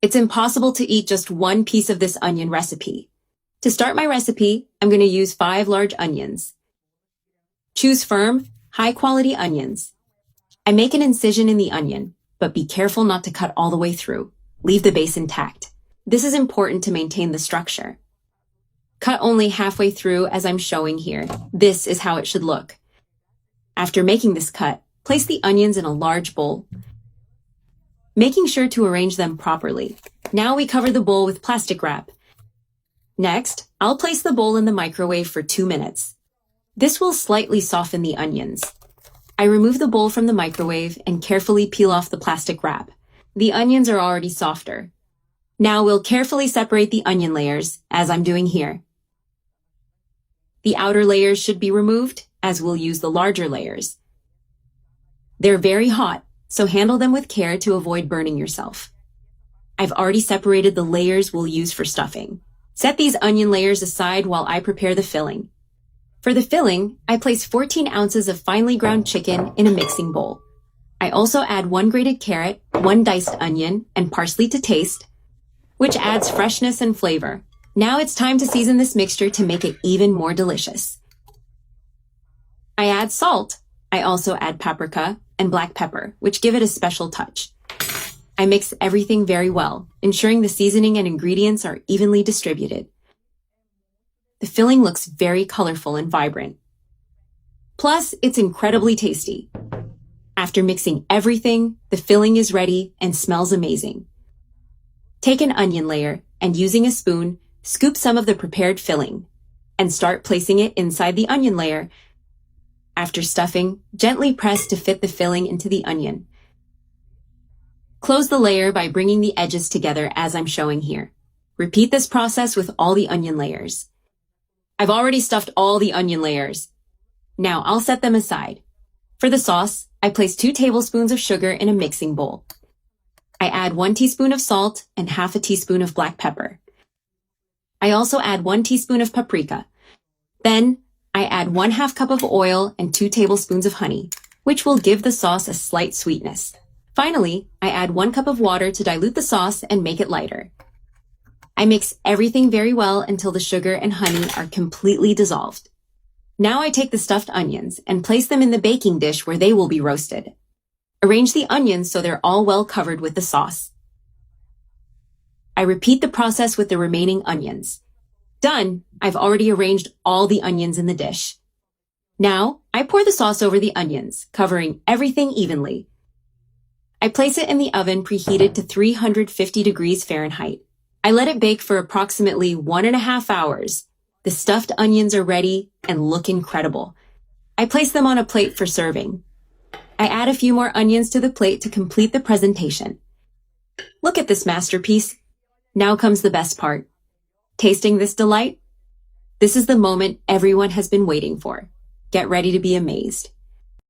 It's impossible to eat just one piece of this onion recipe. To start my recipe, I'm going to use 5 large onions. Choose firm, high-quality onions. I make an incision in the onion, but be careful not to cut all the way through. Leave the base intact. This is important to maintain the structure. Cut only halfway through as I'm showing here. This is how it should look. After making this cut, place the onions in a large bowl, making sure to arrange them properly. Now we cover the bowl with plastic wrap. Next, I'll place the bowl in the microwave for 2 minutes. This will slightly soften the onions. I remove the bowl from the microwave and carefully peel off the plastic wrap. The onions are already softer. Now we'll carefully separate the onion layers, as I'm doing here. The outer layers should be removed, as we'll use the larger layers. They're very hot, so handle them with care to avoid burning yourself. I've already separated the layers we'll use for stuffing. Set these onion layers aside while I prepare the filling. For the filling, I place 14 ounces of finely ground chicken in a mixing bowl. I also add 1 grated carrot, 1 diced onion, and parsley to taste, which adds freshness and flavor. Now it's time to season this mixture to make it even more delicious. I add salt. I also add paprika and black pepper, which give it a special touch. I mix everything very well, ensuring the seasoning and ingredients are evenly distributed. The filling looks very colorful and vibrant. Plus, it's incredibly tasty. After mixing everything, the filling is ready and smells amazing. Take an onion layer and using a spoon, scoop some of the prepared filling and start placing it inside the onion layer. After stuffing, gently press to fit the filling into the onion. Close the layer by bringing the edges together as I'm showing here. Repeat this process with all the onion layers. I've already stuffed all the onion layers. Now I'll set them aside. For the sauce, I place 2 tablespoons of sugar in a mixing bowl. I add 1 teaspoon of salt and half a teaspoon of black pepper. I also add 1 teaspoon of paprika. Then, I add 1/2 cup of oil and 2 tablespoons of honey, which will give the sauce a slight sweetness. Finally, I add 1 cup of water to dilute the sauce and make it lighter. I mix everything very well until the sugar and honey are completely dissolved. Now I take the stuffed onions and place them in the baking dish where they will be roasted. Arrange the onions so they're all well covered with the sauce. I repeat the process with the remaining onions. Done, I've already arranged all the onions in the dish. Now, I pour the sauce over the onions, covering everything evenly. I place it in the oven preheated to 350 degrees Fahrenheit. I let it bake for approximately 1.5 hours. The stuffed onions are ready and look incredible. I place them on a plate for serving. I add a few more onions to the plate to complete the presentation. Look at this masterpiece. Now comes the best part. Tasting this delight? This is the moment everyone has been waiting for. Get ready to be amazed.